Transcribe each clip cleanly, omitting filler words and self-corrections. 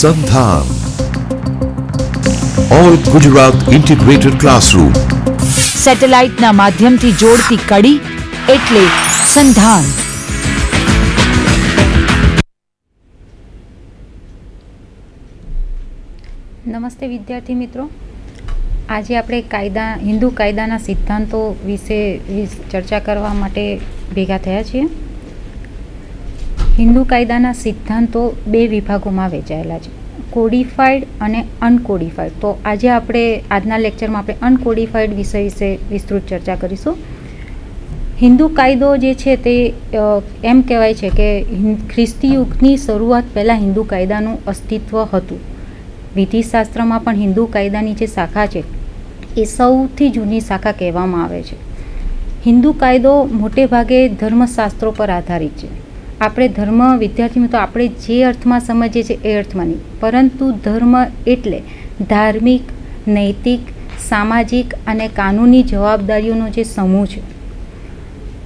સંધાન all Gujarat integrated classroom સેટેલાઇટના માધ્યમથી જોડતી કડી એટલે સંધાન. નમસ્તે વિદ્યાર્થી મિત્રો, આજે આપણે હિન્દુ કાયદાના સિદ્ધાંતો વિશે ચર્ચા કરવા માટે ભેગા થયા છીએ. હિન્દુ કાયદાના સિદ્ધાંતો બે વિભાગોમાં વહેંચાયેલા છે, કોડિફાઈડ અને અનકોડિફાઈડ. તો આજે આજના લેક્ચરમાં આપણે અનકોડિફાઈડ વિષય વિશે વિસ્તૃત ચર્ચા કરીશું. હિન્દુ કાયદો જે છે તે એમ કહેવાય છે કે ખ્રિસ્તી યુગની શરૂઆત પહેલાં હિન્દુ કાયદાનું અસ્તિત્વ હતું. વિધિશાસ્ત્રમાં પણ હિન્દુ કાયદાની જે શાખા છે એ સૌથી જૂની શાખા કહેવામાં આવે છે. હિન્દુ કાયદો મોટે ભાગે ધર્મશાસ્ત્રો પર આધારિત છે. આપણે ધર્મ વિદ્યાર્થી મિત્રો આપણે જે અર્થમાં સમજીએ છીએ એ અર્થમાં નહીં, પરંતુ ધર્મ એટલે ધાર્મિક, નૈતિક, સામાજિક અને કાનૂની જવાબદારીઓનો જે સમૂહ છે.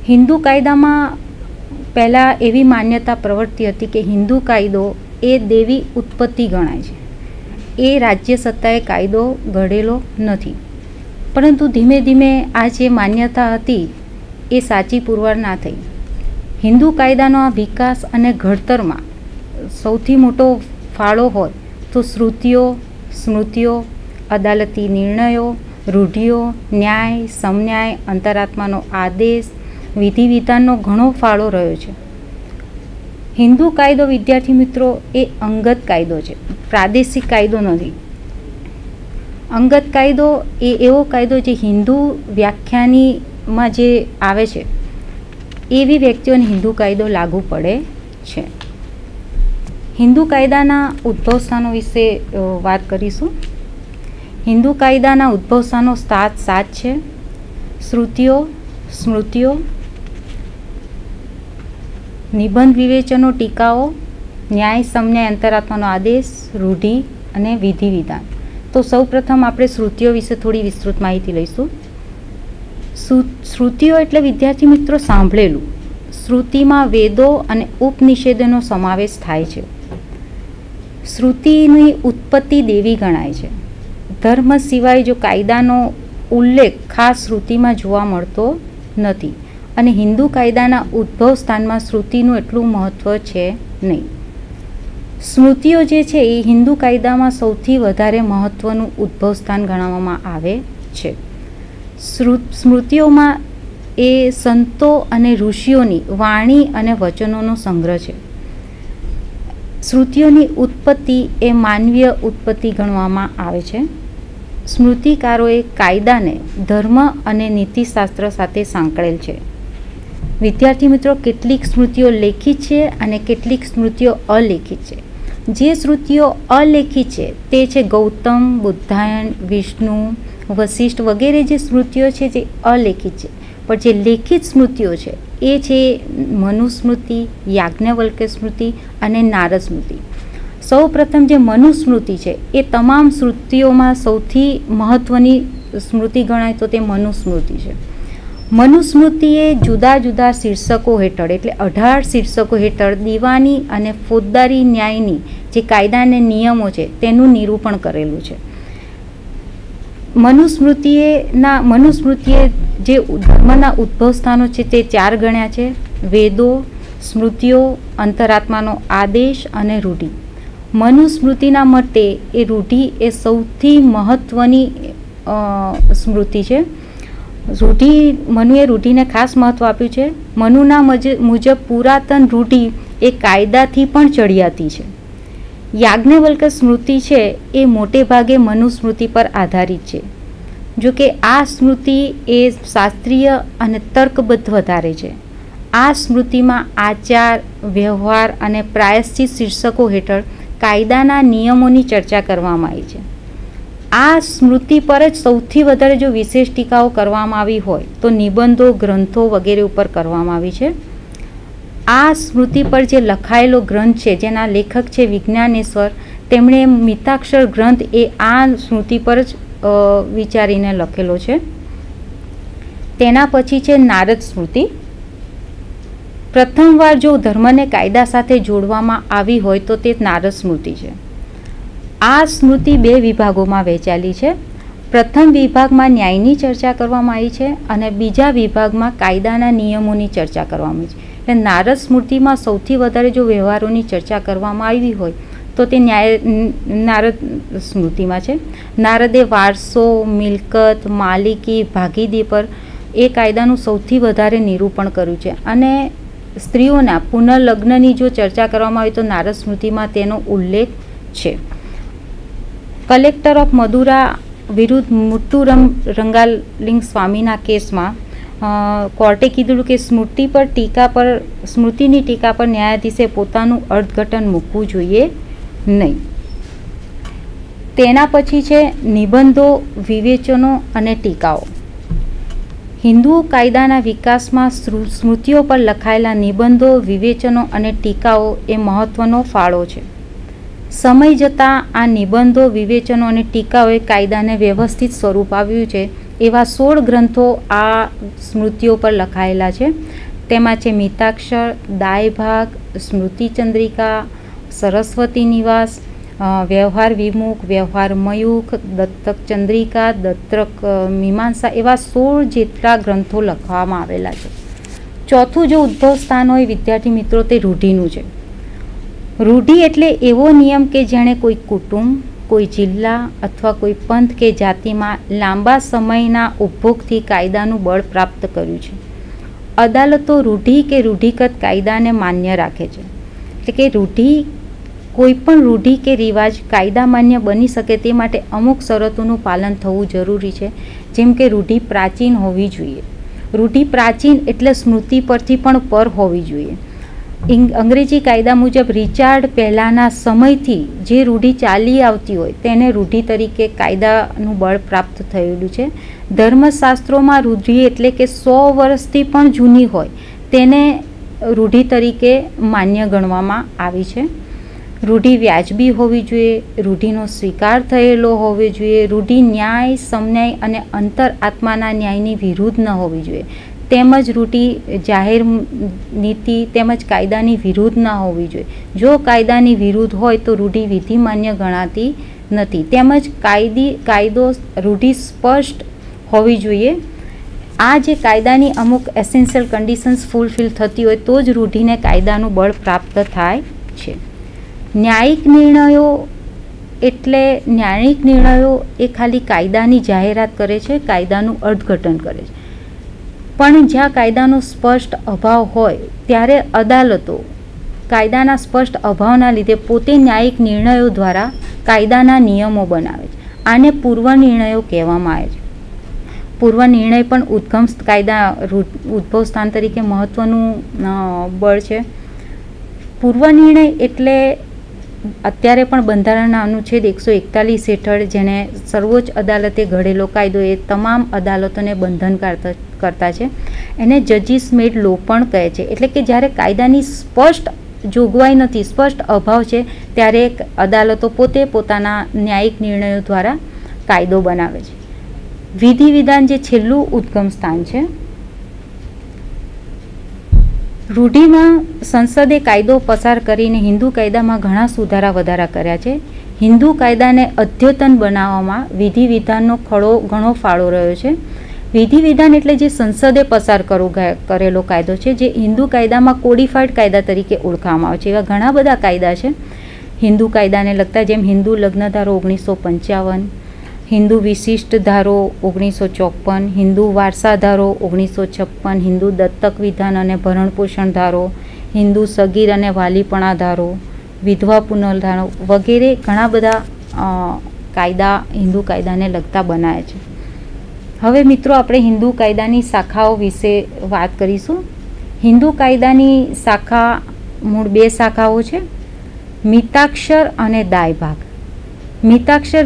હિન્દુ કાયદામાં પહેલાં એવી માન્યતા પ્રવર્તી હતી કે હિન્દુ કાયદો એ દેવી ઉત્પત્તિ ગણાય છે. એ રાજ્ય સત્તાએ કાયદો ઘડેલો નથી. પરંતુ ધીમે ધીમે આ જે માન્યતા હતી એ સાચી પુરવાર ના થઈ. હિન્દુ કાયદાનો આ વિકાસ અને ઘડતરમાં સૌથી મોટો ફાળો હોય તો શ્રુતિઓ, સ્મૃતિઓ, અદાલતી નિર્ણયો, રૂઢિઓ, ન્યાય, સમન્યાય, અંતરાત્માનો આદેશ, વિધિ વિધાનનો ઘણો ફાળો રહ્યો છે. હિન્દુ કાયદો વિદ્યાર્થી મિત્રો એ અંગત કાયદો છે, પ્રાદેશિક કાયદો નથી. અંગત કાયદો એ એવો કાયદો જે હિન્દુ વ્યાખ્યાનીમાં જે આવે છે એવી વ્યક્તિઓને હિન્દુ કાયદો લાગુ પડે છે. હિન્દુ કાયદાના ઉદ્ભવ સ્થાનો વિશે વાત કરીશું. હિન્દુ કાયદાના ઉદ્ભવ સ્થાનો 7 છે: શ્રુતિઓ, સ્મૃતિઓ, નિબંધ વિવેચનો, ટીકાઓ, ન્યાય, સમન્યાય, અંતરાત્માનો આદેશ, રૂઢિ અને વિધિ વિધાન. તો સૌ પ્રથમ આપણે શ્રુતિઓ વિશે થોડી વિસ્તૃત માહિતી લઈશું. શ્રુતિઓ એટલે વિદ્યાર્થી મિત્રો સાંભળેલું. શ્રુતિમાં વેદો અને ઉપનિષેધોનો સમાવેશ થાય છે. શ્રુતિની ઉત્પત્તિ દેવી ગણાય છે. ધર્મ સિવાય જો કાયદાનો ઉલ્લેખ ખાસ શ્રુતિમાં જોવા મળતો નથી અને હિન્દુ કાયદાના ઉદ્ભવ સ્થાનમાં શ્રુતિનું એટલું મહત્ત્વ છે નહીં. સ્મૃતિઓ જે છે એ હિન્દુ કાયદામાં સૌથી વધારે મહત્ત્વનું ઉદ્ભવ સ્થાન ગણવામાં આવે છે. સ્મૃતિઓમાં એ સંતો અને ઋષિઓની વાણી અને વચનોનો સંગ્રહ છે. શ્રુતિઓની ઉત્પત્તિ એ માનવીય ઉત્પત્તિ ગણવામાં આવે છે. સ્મૃતિકારોએ કાયદાને ધર્મ અને નીતિશાસ્ત્ર સાથે સાંકળેલ છે. વિદ્યાર્થી મિત્રો કેટલીક સ્મૃતિઓ લેખિત છે અને કેટલીક સ્મૃતિઓ અલેખિત છે. જે સ્મૃતિઓ અલેખિત છે તે છે ગૌતમ, બુદ્ધાયન, વિષ્ણુ, વશિષ્ઠ વગેરે જે સ્મૃતિઓ છે જે અલેખિત છે. પણ જે લેખિત સ્મૃતિઓ છે એ છે મનુસ્મૃતિ, યાજ્ઞવલ્ક્ય સ્મૃતિ અને નારદ સ્મૃતિ. સૌ પ્રથમ જે મનુસ્મૃતિ છે એ તમામ સ્મૃતિઓમાં સૌથી મહત્ત્વની સ્મૃતિ ગણાય તો તે મનુસ્મૃતિ છે. મનુસ્મૃતિએ જુદા જુદા શીર્ષકો હેઠળ એટલે 18 શીર્ષકો હેઠળ દીવાની અને ફોજદારી ન્યાયની જે કાયદાને નિયમો છે તેનું નિરૂપણ કરેલું છે. મનુસ્મૃતિએ જે ધર્મના ઉદ્ભવ સ્થાનો છે તે 4 ગણ્યા છે: વેદો, સ્મૃતિઓ, અંતરાત્માનો આદેશ અને રૂઢિ. મનુસ્મૃતિના મતે એ રૂઢિ એ સૌથી મહત્ત્વની સ્મૃતિ છે. મનુએ રૂઢિને ખાસ મહત્ત્વ આપ્યું છે. મનુના મુજબ પુરાતન રૂઢિ એ કાયદાથી પણ ચડિયાતી છે. યાજ્ઞવલ્ક્ય સ્મૃતિ છે એ મોટે ભાગે મનુસ્મૃતિ પર આધારિત છે. જો કે આ સ્મૃતિ એ શાસ્ત્રીય અને તર્કબદ્ધ વધારે છે. આ સ્મૃતિમાં આચાર, વ્યવહાર અને પ્રાયશ્ચિત શીર્ષકો હેઠળ કાયદાના નિયમોની ચર્ચા કરવામાં આવી છે. આ સ્મૃતિ પર જ સૌથી વધારે જો વિશેષ ટીકાઓ કરવામાં આવી હોય તો નિબંધો, ગ્રંથો વગેરે ઉપર કરવામાં આવી છે. આ સ્મૃતિ પર જે લખાયેલો ગ્રંથ છે જેના લેખક છે વિજ્ઞાનેશ્વર, તેમણે મિતાક્ષર ગ્રંથ એ આ સ્મૃતિ પર જ વિચારીને લખેલો છે. તેના પછી છે નારદ સ્મૃતિ. પ્રથમવાર જો ધર્મને કાયદા સાથે જોડવામાં આવી હોય તો તે નારદ સ્મૃતિ છે. આ સ્મૃતિ 2 વિભાગોમાં વહેંચાયેલી છે. પ્રથમ વિભાગમાં ન્યાયની ચર્ચા કરવામાં આવી છે અને બીજા વિભાગમાં કાયદાના નિયમોની ચર્ચા કરવામાં આવી છે. એટલે નારદ સ્મૃતિમાં સૌથી વધારે જો વ્યવહારોની ચર્ચા કરવામાં આવી હોય તો તે નારદ સ્મૃતિમાં છે. નારદે વારસો, મિલકત, માલિકી, ભાગીદી પર એ કાયદાનું સૌથી વધારે નિરૂપણ કર્યું છે અને સ્ત્રીઓના પુનર્લગ્નની જો ચર્ચા કરવામાં આવે તો નારદ સ્મૃતિમાં તેનો ઉલ્લેખ છે. કલેક્ટર ઓફ મદુરા વિરુદ્ધ મુટ્ટુરમ રંગાલિંગ સ્વામીના કેસમાં કોર્ટે કીધું કે સ્મૃતિની ટીકા પર ન્યાયાધીશે પોતાનું અર્થઘટન મૂકવું જોઈએ નહીં. તેના પછી છે નિબંધો, વિવેચનો અને ટીકાઓ. હિન્દુ કાયદાના વિકાસમાં સ્મૃતિઓ પર લખાયેલા નિબંધો, વિવેચનો અને ટીકાઓ એ મહત્વનો ફાળો છે. સમય જતાં આ નિબંધો, વિવેચનો અને ટીકાઓએ કાયદાને વ્યવસ્થિત સ્વરૂપ આવ્યું છે. એવા 16 ગ્રંથો આ સ્મૃતિઓ પર લખાયેલા છે. તેમાં છે મિતાક્ષર, દાયભાગ, સ્મૃતિચંદ્રિકા, સરસ્વતી નિવાસ, વ્યવહાર વિમુખ, વ્યવહાર મયુખ, દત્તક ચંદ્રિકા, દત્તક મીમાંસા, એવા 16 જેટલા ગ્રંથો લખવામાં આવેલા છે. ચોથું જો ઉદ્ભવ સ્થાન હોય વિદ્યાર્થી મિત્રો તે રૂઢિનું છે. રૂઢિ એટલે એવો નિયમ કે જેણે કોઈ કુટુંબ, કોઈ જિલ્લા અથવા કોઈ પંથ કે જાતિમાં લાંબા સમયના ઉપભોગથી કાયદાનું બળ પ્રાપ્ત કર્યું છે. અદાલતો રૂઢિ કે રૂઢિગત કાયદાને માન્ય રાખે છે. એટલે કે કોઈ પણ રૂઢિ કે રિવાજ કાયદા માન્ય બની શકે તે માટે અમુક શરતોનું પાલન થવું જરૂરી છે. જેમ કે રૂઢિ પ્રાચીન હોવી જોઈએ. રૂઢિ પ્રાચીન એટલે સ્મૃતિ પરથી પણ પર હોવી જોઈએ. અંગ્રેજી કાયદા મુજબ રિચાર્ડ પહેલાંના સમયથી જે રૂઢિ ચાલી આવતી હોય તેને રૂઢિ તરીકે કાયદાનું બળ પ્રાપ્ત થયેલું છે. ધર્મશાસ્ત્રોમાં રૂઢિ એટલે કે 100 વર્ષથી પણ જૂની હોય તેને રૂઢિ તરીકે માન્ય ગણવામાં આવી છે. રૂઢિ વ્યાજબી હોવી જોઈએ. રૂઢિનો સ્વીકાર થયેલો હોવો જોઈએ. રૂઢિ ન્યાય, સમન્યાય અને અંતર આત્માના ન્યાયની વિરુદ્ધ ન હોવી જોઈએ. તેમજ રૂઢિ જાહેર નીતિ તેમજ કાયદાની વિરુદ્ધ ન હોવી જોઈએ. જો કાયદાની વિરુદ્ધ હોય તો રૂઢિ વિધિ માન્ય ગણાતી નથી. તેમજ કાયદો રૂઢિ સ્પષ્ટ હોવી જોઈએ. આ જે કાયદાની અમુક એસેન્શિયલ કન્ડિશન્સ ફૂલફિલ થતી હોય તો જ રૂઢિને કાયદાનું બળ પ્રાપ્ત થાય છે. ન્યાયિક નિર્ણયો એ ખાલી કાયદાની જાહેરાત કરે છે, કાયદાનું અર્થઘટન કરે છે. પણ જ્યાં કાયદાનો સ્પષ્ટ અભાવ હોય ત્યારે અદાલતો કાયદાના સ્પષ્ટ અભાવના લીધે પોતે ન્યાયિક નિર્ણયો દ્વારા કાયદાના નિયમો બનાવે છે. આને પૂર્વ નિર્ણયો કહેવામાં આવે છે. પૂર્વ નિર્ણય પણ ઉદ્ભવ સ્થાન તરીકે મહત્વનું બળ છે. પૂર્વ નિર્ણય એટલે અત્યારે પણ બંધારણના અનુચ્છેદ 141 હેઠળ જેને સર્વોચ્ચ અદાલતે ઘડેલો કાયદો એ તમામ અદાલતોને બંધન કરતા છે. એને જજીસ મેડ લો પણ કહે છે. એટલે કે જ્યારે કાયદાની સ્પષ્ટ જોગવાઈ નથી, સ્પષ્ટ અભાવ છે ત્યારે અદાલતો પોતે પોતાના ન્યાયિક નિર્ણયો દ્વારા કાયદો બનાવે છે. વિધિ વિધાન જે છેલ્લું ઉદ્ગમ સ્થાન છે. રૂઢિમાં સંસદે કાયદો પસાર કરીને હિન્દુ કાયદામાં ઘણા સુધારા વધારા કર્યા છે. હિન્દુ કાયદાને અદ્યતન બનાવવામાં વિધિ વિધાનનો ઘણો ફાળો રહ્યો છે. વિધિ વિધાન એટલે જે સંસદે પસાર કરેલો કાયદો છે જે હિન્દુ કાયદામાં કોડિફાઈડ કાયદા તરીકે ઓળખવામાં આવે છે. એવા ઘણા બધા કાયદા છે હિન્દુ કાયદાને લગતા, જેમ હિન્દુ લગ્ન ધારો 1955, હિન્દુ વિશિષ્ટ ધારો 1954, હિન્દુ વારસા ધારો 1956, હિન્દુ દત્તક વિધાન અને ભરણપોષણ ધારો, હિન્દુ સગીર અને વાલીપણા ધારો, વિધવા પુનર્ધારો વગેરે ઘણા બધા કાયદા હિન્દુ કાયદાને લગતા બનાવ્યા છે. હવે મિત્રો આપણે હિન્દુ કાયદાની શાખાઓ વિશે વાત કરીશું. હિન્દુ કાયદાની શાખા મૂળ 2 શાખાઓ છે, મિતાક્ષર અને દાયભાગ. મિતાક્ષર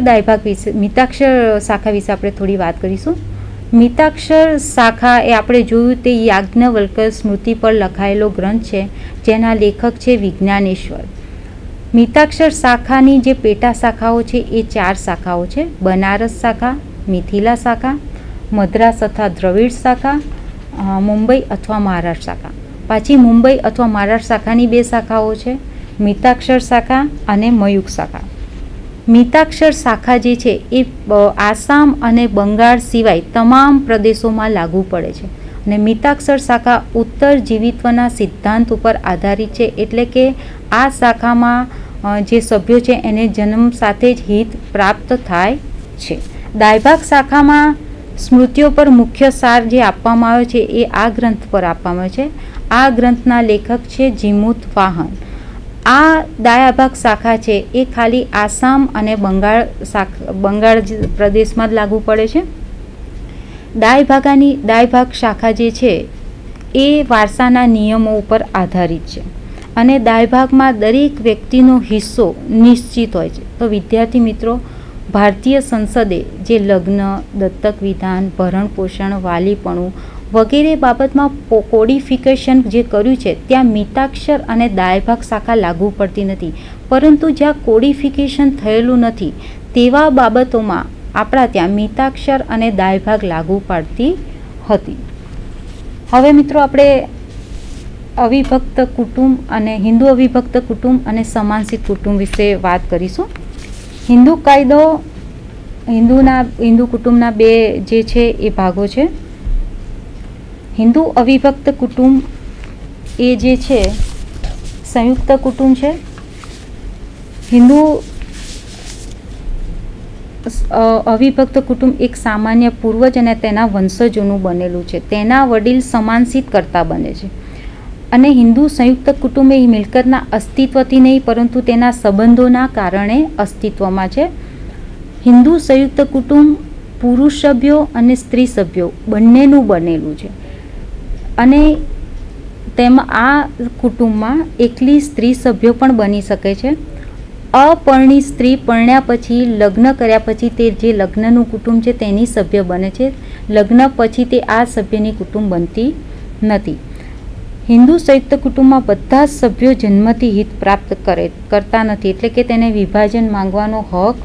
શાખા વિશે આપણે થોડી વાત કરીશું. મિતાક્ષર શાખા એ આપણે જોયું તે યાજ્ઞવલ્ક્ય સ્મૃતિ પર લખાયેલો ગ્રંથ છે જેના લેખક છે વિજ્ઞાનેશ્વર. મિતાક્ષર શાખાની જે પેટા શાખાઓ છે એ 4 શાખાઓ છે: બનારસ શાખા, મિથિલા શાખા, મદ્રાસ અથવા દ્રવિડ શાખા, મુંબઈ અથવા મહારાષ્ટ્ર શાખા. પાછી મુંબઈ અથવા મહારાષ્ટ્ર શાખાની 2 શાખાઓ છે, મિતાક્ષર શાખા અને મયુખ શાખા. મિતાક્ષર શાખા જે છે એ આસામ અને બંગાળ સિવાય તમામ પ્રદેશોમાં લાગુ પડે છે. અને મિતાક્ષર શાખા ઉત્તર જીવિત્વના સિદ્ધાંત ઉપર આધારિત છે, એટલે કે આ શાખામાં જે સભ્યો છે એને જન્મ સાથે જ હિત પ્રાપ્ત થાય છે. દાયભાગ શાખામાં સ્મૃતિઓ પર મુખ્ય સાર જે આપવામાં આવ્યો છે એ આ ગ્રંથ પર આપવામાં આવ્યો છે. આ ગ્રંથના લેખક છે જીમુત વાહન. આ દાયાભાગ શાખા છે એ ખાલી આસામ અને બંગાળ પ્રદેશમાં જ લાગુ પડે છે. દાયભાગ શાખા જે છે એ વારસાના નિયમો ઉપર આધારિત છે અને દાયભાગમાં દરેક વ્યક્તિનો હિસ્સો નિશ્ચિત હોય છે. તો વિદ્યાર્થી મિત્રો, ભારતીય સંસદે જે લગ્ન, દત્તક વિધાન, ભરણ પોષણ, વાલીપણું વગેરે બાબતમાં કોડિફિકેશન જે કર્યું છે ત્યાં મિતાક્ષર અને દાયભાગ શાખા લાગુ પડતી નથી, પરંતુ જ્યાં કોડિફિકેશન થયેલું નથી તેવા બાબતોમાં આપણા ત્યાં મિતાક્ષર અને દાયભાગ લાગુ પાડતી હતી. હવે મિત્રો આપણે અવિભક્ત કુટુંબ અને હિન્દુ અવિભક્ત કુટુંબ અને સમાનસિત કુટુંબ વિશે વાત કરીશું. હિન્દુ કાયદો હિન્દુ કુટુંબના બે જે છે એ ભાગો છે. હિન્દુ અવિભક્ત કુટુંબ એ જે છે સંયુક્ત કુટુંબ છે. હિન્દુ અવિભક્ત કુટુંબ એક સામાન્ય પૂર્વજ અને તેના વંશજોનું બનેલું છે. તેના વડીલ સમાનસિત કરતા બને છે. અને હિન્દુ સંયુક્ત કુટુંબ એ મિલકતના અસ્તિત્વથી નહીં પરંતુ તેના સંબંધોના કારણે અસ્તિત્વમાં છે. હિન્દુ સંયુક્ત કુટુંબ પુરુષ સભ્યો અને સ્ત્રી સભ્યો બંનેનું બનેલું છે અને તેમાં આ કુટુંબમાં એકલી સ્ત્રી સભ્યો પણ બની શકે છે. અપરણિત સ્ત્રી પરણ્યા પછી લગ્ન કર્યા પછી તે જે લગ્નનું કુટુંબ છે તેની સભ્ય બને છે. લગ્ન પછી તે આ સભ્યની કુટુંબ બનતી નથી. હિન્દુ સંયુક્ત કુટુંબમાં બધા જ સભ્યો જન્મથી હિત પ્રાપ્ત કરતા નથી, એટલે કે તેને વિભાજન માંગવાનો હક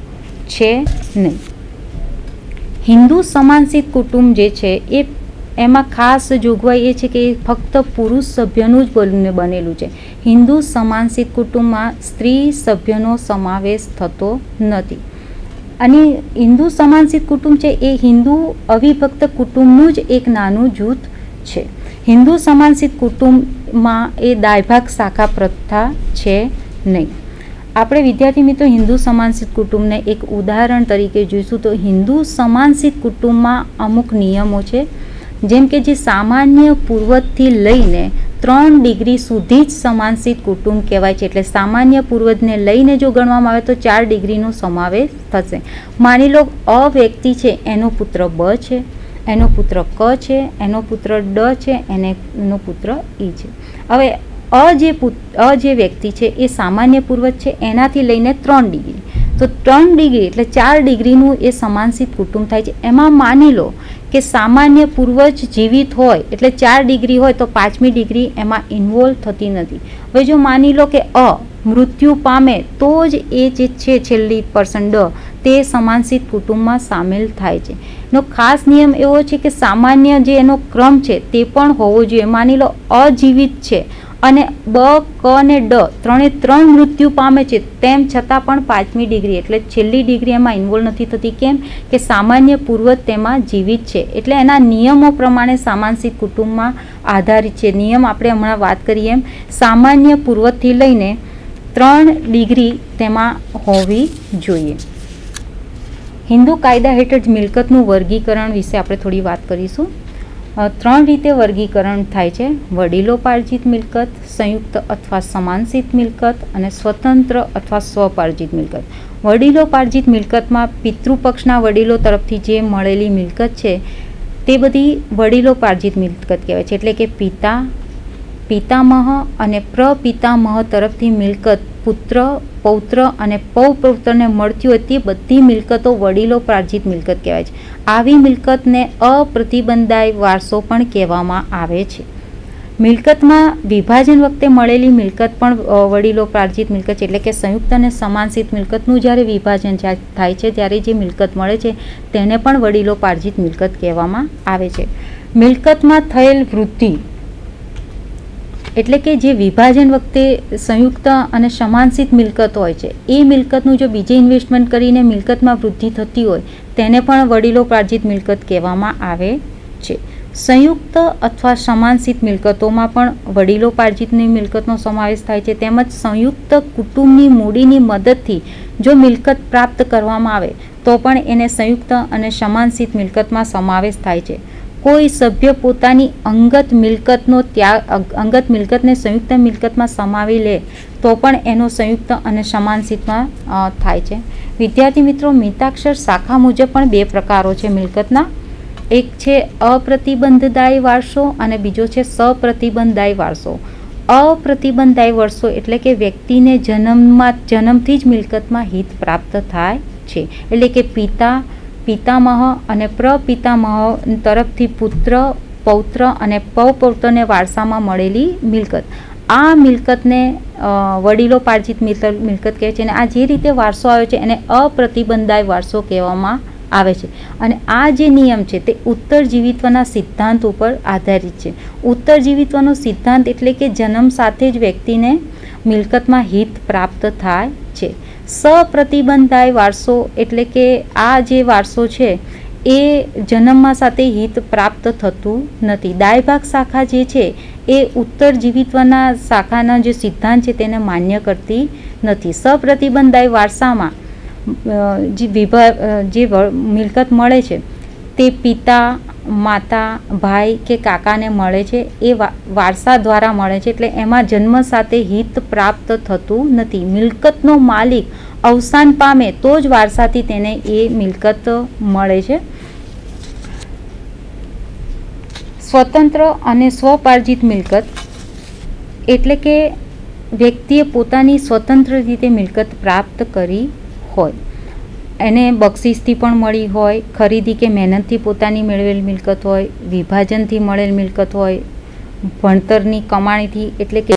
છે નહીં. હિન્દુ સમાનસિત કુટુંબ જે છે એમાં ખાસ જોગવાઈ એ છે કે ફક્ત પુરુષ સભ્યનું જ બનેલું છે. હિન્દુ સમાનસિત કુટુંબમાં સ્ત્રી સભ્યનો સમાવેશ થતો નથી. અને હિન્દુ સમાનસિત કુટુંબ છે એ હિન્દુ અવિભક્ત કુટુંબનું જ એક નાનું જૂથ છે. હિન્દુ સમાનસિત કુટુંબમાં એ દાયભાગ શાખા પ્રથા છે નહીં. આપણે વિદ્યાર્થી મિત્રો હિન્દુ સમાનસિત કુટુંબને એક ઉદાહરણ તરીકે જોઈશું. તો હિન્દુ સમાનસિત કુટુંબમાં અમુક નિયમો છે, જેમ કે જે સામાન્ય પૂર્વજથી લઈને 3 ડિગ્રી સુધી જ સમાનસિત કુટુંબ કહેવાય છે. એટલે સામાન્ય પૂર્વજને લઈને જો ગણવામાં આવે તો 4 ડિગ્રીનો સમાવેશ થશે. માની લો અ વ્યક્તિ છે એનો પુત્ર બ છે, એનો પુત્ર ક છે, એનો પુત્ર ડ છે, એનો પુત્ર ઈ છે. હવે અ જે વ્યક્તિ છે એ સામાન્ય પૂર્વજ છે, એનાથી લઈને 3 ડિગ્રી. તો 3 ડિગ્રી એટલે 4 ડિગ્રીનું એ સમાનસિત કુટુંબ થાય છે. એમાં માની લો કે સામાન્ય પૂર્વજ જીવિત હોય એટલે 4 ડિગ્રી હોય તો 5મી ડિગ્રી એમાં ઇન્વોલ્વ થતી નથી. હવે જો માની લો કે અ મૃત્યુ પામે તો જ એ જે છે છેલ્લી પર્સન ડ તે સમાનસિત કુટુંબમાં સામેલ થાય છે. એનો ખાસ નિયમ એવો છે કે સામાન્ય જે એનો ક્રમ છે તે પણ હોવો જોઈએ. માની લો અજીવિત છે અને બ, ક અને ડ ત્રણે મૃત્યુ પામે છે, તેમ છતાં પણ 5મી ડિગ્રી એટલે છેલ્લી ડિગ્રી એમાં ઇન્વોલ્વ નથી થતી. કેમ કે સામાન્ય પૂર્વજ તેમાં જીવિત છે. એટલે એના નિયમો પ્રમાણે સમાનસિત કુટુંબમાં આધારિત છે. નિયમ આપણે હમણાં વાત કરીએ એમ સામાન્ય પૂર્વજથી લઈને 3 ડિગ્રી તેમાં હોવી જોઈએ. હિન્દુ કાયદા હેઠળ મિલકતનું વર્ગીકરણ વિશે આપણે થોડી વાત કરીશું. 3 રીતે વર્ગીકરણ થાય છે: વડીલોપાર્જિત મિલકત, સંયુક્ત અથવા સમાનસિત મિલકત અને સ્વતંત્ર અથવા સ્વપાર્જિત મિલકત. વડીલોપાર્જિત મિલકતમાં પિતૃપક્ષના વડીલો તરફથી જે મળેલી મિલકત છે તે બધી વડીલોપાર્જિત મિલકત કહેવાય છે. એટલે કે પિતા, પિતામહ અને પ્રપિતામહ તરફથી મિલકત પુત્ર, પૌત્ર અને પૌપૌત્રને મળતી હોય તે બધી મિલકતો વડીલોપાર્જિત મિલકત કહેવાય છે. આવી મિલકતને અપ્રતિબંધાય વારસો પણ કહેવામાં આવે છે. મિલકતમાં વિભાજન વખતે મળેલી મિલકત પણ વડીલોપાર્જિત મિલકત છે. એટલે કે સંયુક્ત અને સમાનસિત મિલકતનું જ્યારે વિભાજન થાય છે ત્યારે જે મિલકત મળે છે તેને પણ વડીલોપાર્જિત મિલકત કહેવામાં આવે છે. મિલકતમાં થયેલ વૃદ્ધિ એટલે કે જે વિભાજન વખતે સંયુક્ત અને સમાનસિત મિલકત હોય છે, એ મિલકતનું જો બીજે ઇન્વેસ્ટમેન્ટ કરીને મિલકતમાં વૃદ્ધિ થતી હોય તેને પણ વડીલોપાર્જિત મિલકત કહેવામાં આવે છે. સંયુક્ત અથવા સમાનસિત મિલકતોમાં પણ વડીલોપાર્જિતની મિલકતનો સમાવેશ થાય છે. તેમજ સંયુક્ત કુટુંબની મૂડીની મદદથી જો મિલકત પ્રાપ્ત કરવામાં આવે તો પણ એને સંયુક્ત અને સમાનસિત મિલકતમાં સમાવેશ થાય છે. કોઈ સભ્ય પોતાની અંગત મિલકતને સંયુક્ત મિલકતમાં સમાવી લે તો પણ એનો સંયુક્ત અને સમાનસિતમાં થાય છે. વિદ્યાર્થી મિત્રો, મિતાક્ષર શાખા મુજબ પણ બે પ્રકારો છે મિલકતના. એક છે અપ્રતિબંધદાયી વારસો અને બીજો છે સપ્રતિબંધદાયી વારસો. અપ્રતિબંધદાયી વારસો એટલે કે વ્યક્તિને જન્મથી જ મિલકતમાં હિત પ્રાપ્ત થાય છે. એટલે કે પિતામહ અને પ્રપિતામહ તરફથી પુત્ર, પૌત્ર અને પૌપૌત્રને વારસામાં મળેલી મિલકત. આ મિલકતને વડીલોપાર્જિત મિલકત કહે છે. અને આ જે રીતે વારસો આવ્યો છે એને અપ્રતિબંધદાયી વારસો કહેવામાં આવે છે. અને આ જે નિયમ છે તે ઉત્તરજીવિત્વના સિદ્ધાંત ઉપર આધારિત છે. ઉત્તરજીવિત્વનો સિદ્ધાંત એટલે કે જન્મ સાથે જ વ્યક્તિને મિલકતમાં હિત પ્રાપ્ત થાય છે. સપ્રતિબંધદાયી વારસો એટલે કે આ જે વારસો છે એ જન્મમાં સાથે હિત પ્રાપ્ત થતું નથી. દાયભાગ શાખા જે છે એ ઉત્તરજીવિત્વના શાખાના જે સિદ્ધાંત છે તેને માન્ય કરતી નથી. સપ્રતિબંધદાયી વારસામાં જે મિલકત મળે છે તે પિતા, માતા, ભાઈ કે કાકાને મળે છે. એ વારસા દ્વારા મળે છે. એટલે એમાં જન્મ સાથે હિત પ્રાપ્ત થતું નથી. મિલકતનો માલિક અવસાન પામે તો જ વારસાથી તેને એ મિલકત મળે છે. સ્વતંત્ર અને સ્વપાર્જિત મિલકત એટલે કે વ્યક્તિએ પોતાની સ્વતંત્ર રીતે મિલકત પ્રાપ્ત કરી હોય, એને બક્ષિસથી પણ મળી હોય, ખરીદી કે મહેનતથી પોતાની મેળવેલ મિલકત હોય, વિભાજનથી મળેલ મિલકત હોય, ભણતરની કમાણીથી એટલે કે